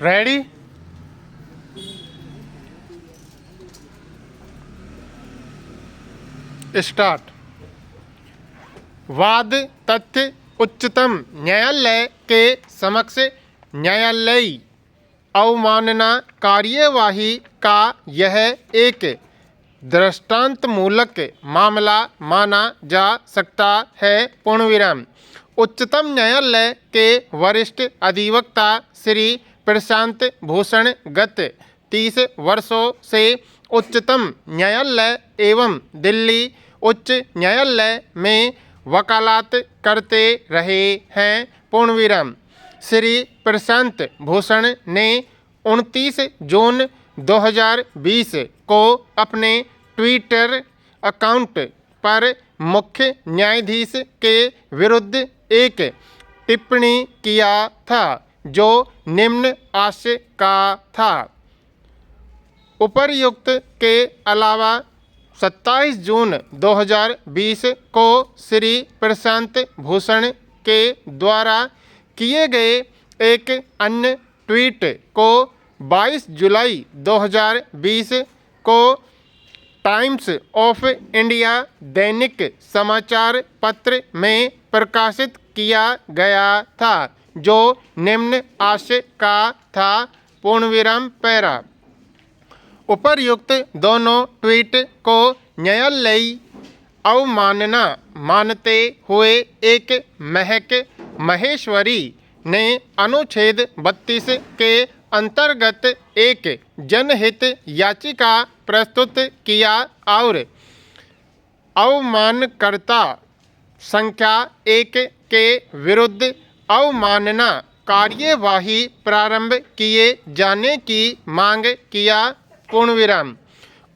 Ready? Start. वाद तथ्य उच्चतम न्यायालय के समक्ष न्यायालयी अवमानना कार्यवाही का यह एक दृष्टांतमूलक मामला माना जा सकता है। पूर्णविराम। उच्चतम न्यायालय के वरिष्ठ अधिवक्ता श्री प्रशांत भूषण गत 30 वर्षों से उच्चतम न्यायालय एवं दिल्ली उच्च न्यायालय में वकालत करते रहे हैं। पूर्णविराम। श्री प्रशांत भूषण ने 29 जून 2020 को अपने ट्विटर अकाउंट पर मुख्य न्यायाधीश के विरुद्ध एक टिप्पणी किया था जो निम्न आशय का था। उपर्युक्त के अलावा 27 जून 2020 को श्री प्रशांत भूषण के द्वारा किए गए एक अन्य ट्वीट को 22 जुलाई 2020 को टाइम्स ऑफ इंडिया दैनिक समाचार पत्र में प्रकाशित किया गया था जो निम्न आशय का था। पूर्णविराम पैरा। उपर्युक्त दोनों ट्वीट को न्यायालयी अवमानना मानते हुए एक महक महेश्वरी ने अनुच्छेद 32 के अंतर्गत एक जनहित याचिका प्रस्तुत किया और अवमानकर्ता संख्या 1 के विरुद्ध अवमानना कार्यवाही प्रारंभ किए जाने की मांग किया। पूर्णविराम।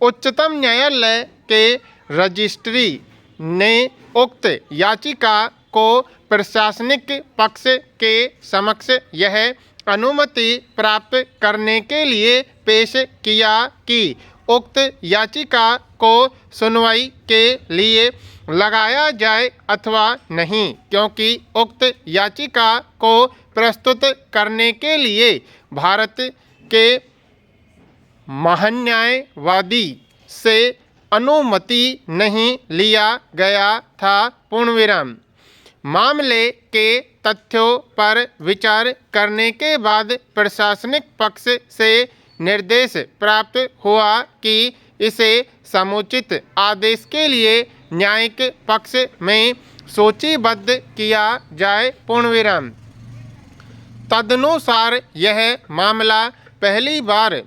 उच्चतम न्यायालय के रजिस्ट्री ने उक्त याचिका को प्रशासनिक पक्ष के समक्ष यह अनुमति प्राप्त करने के लिए पेश किया कि उक्त याचिका को सुनवाई के लिए लगाया जाए अथवा नहीं, क्योंकि उक्त याचिका को प्रस्तुत करने के लिए भारत के महान्यायवादी से अनुमति नहीं लिया गया था। पूर्णविराम। मामले के तथ्यों पर विचार करने के बाद प्रशासनिक पक्ष से निर्देश प्राप्त हुआ कि इसे समुचित आदेश के लिए न्यायिक पक्ष में सूचीबद्ध किया जाए। पूर्णविराम। तदनुसार यह मामला पहली बार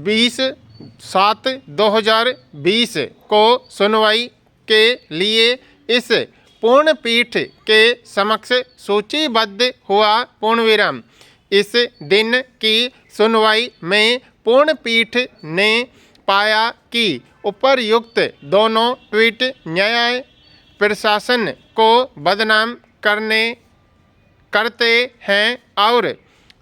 20/7/2020 को सुनवाई के लिए इस पूर्णपीठ के समक्ष सूचीबद्ध हुआ। पूर्णविराम। इस दिन की सुनवाई में पूर्णपीठ ने पाया कि उपर्युक्त दोनों ट्वीट न्याय प्रशासन को बदनाम करते हैं और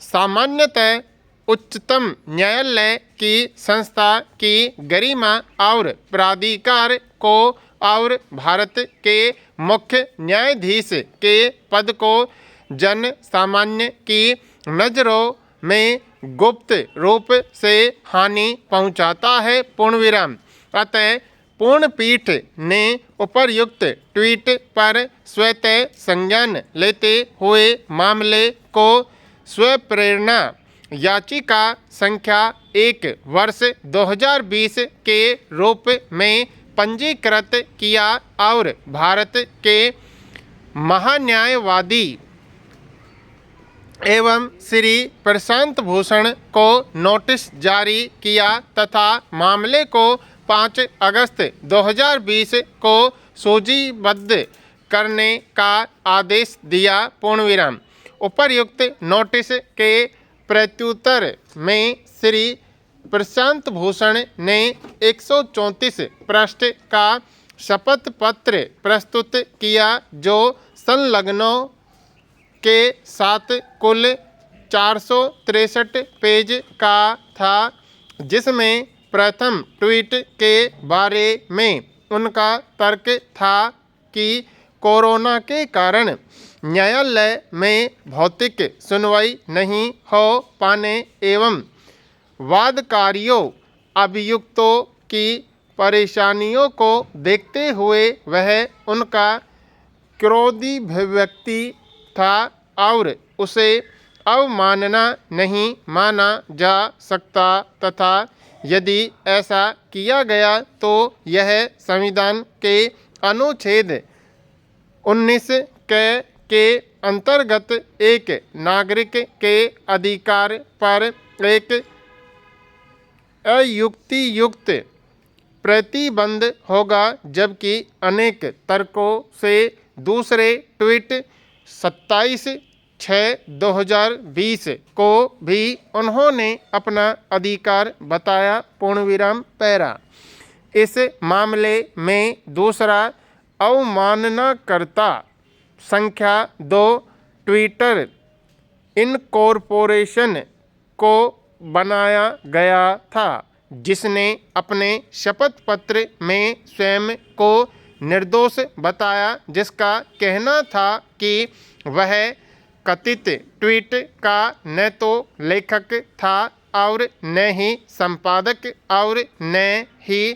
सामान्यतः उच्चतम न्यायालय की संस्था की गरिमा और प्राधिकार को और भारत के मुख्य न्यायाधीश के पद को जन सामान्य की नज़रों में गुप्त रूप से हानि पहुंचाता है। पूर्णविराम। अतः पूर्णपीठ ने उपर्युक्त ट्वीट पर स्वतः संज्ञान लेते हुए मामले को स्वप्रेरणा याचिका संख्या 1 वर्ष 2020 के रूप में पंजीकृत किया और भारत के महान्यायवादी एवं श्री प्रशांत भूषण को नोटिस जारी किया तथा मामले को 5 अगस्त 2020 को सूचीबद्ध करने का आदेश दिया। पूर्णविराम। उपर्युक्त नोटिस के प्रत्युत्तर में श्री प्रशांत भूषण ने 134 पृष्ठ का शपथ पत्र प्रस्तुत किया जो संलग्नों के साथ कुल 463 पेज का था, जिसमें प्रथम ट्वीट के बारे में उनका तर्क था कि कोरोना के कारण न्यायालय में भौतिक सुनवाई नहीं हो पाने एवं वादकारियों अभियुक्तों की परेशानियों को देखते हुए वह उनका क्रोधी व्यक्ति था और उसे अवमानना नहीं माना जा सकता तथा यदि ऐसा किया गया तो यह संविधान के अनुच्छेद 19 के अंतर्गत एक नागरिक के अधिकार पर एक अयुक्तियुक्त प्रतिबंध होगा, जबकि अनेक तर्कों से दूसरे ट्वीट 27/6/2020 को भी उन्होंने अपना अधिकार बताया। पूर्णविराम पैरा। इस मामले में दूसरा अवमाननाकर्ता संख्या 2 ट्विटर इनकॉर्पोरेशन को बनाया गया था, जिसने अपने शपथ पत्र में स्वयं को निर्दोष बताया, जिसका कहना था कि वह कथित ट्वीट का न तो लेखक था और न ही संपादक और न ही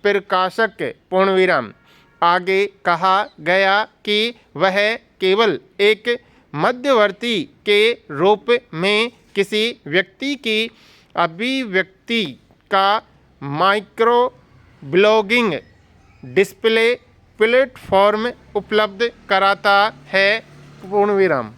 प्रकाशक। पूर्णविराम। आगे कहा गया कि वह केवल एक मध्यवर्ती के रूप में किसी व्यक्ति की अभिव्यक्ति का माइक्रो ब्लॉगिंग डिस्प्ले प्लेटफॉर्म उपलब्ध कराता है। पूर्णविराम।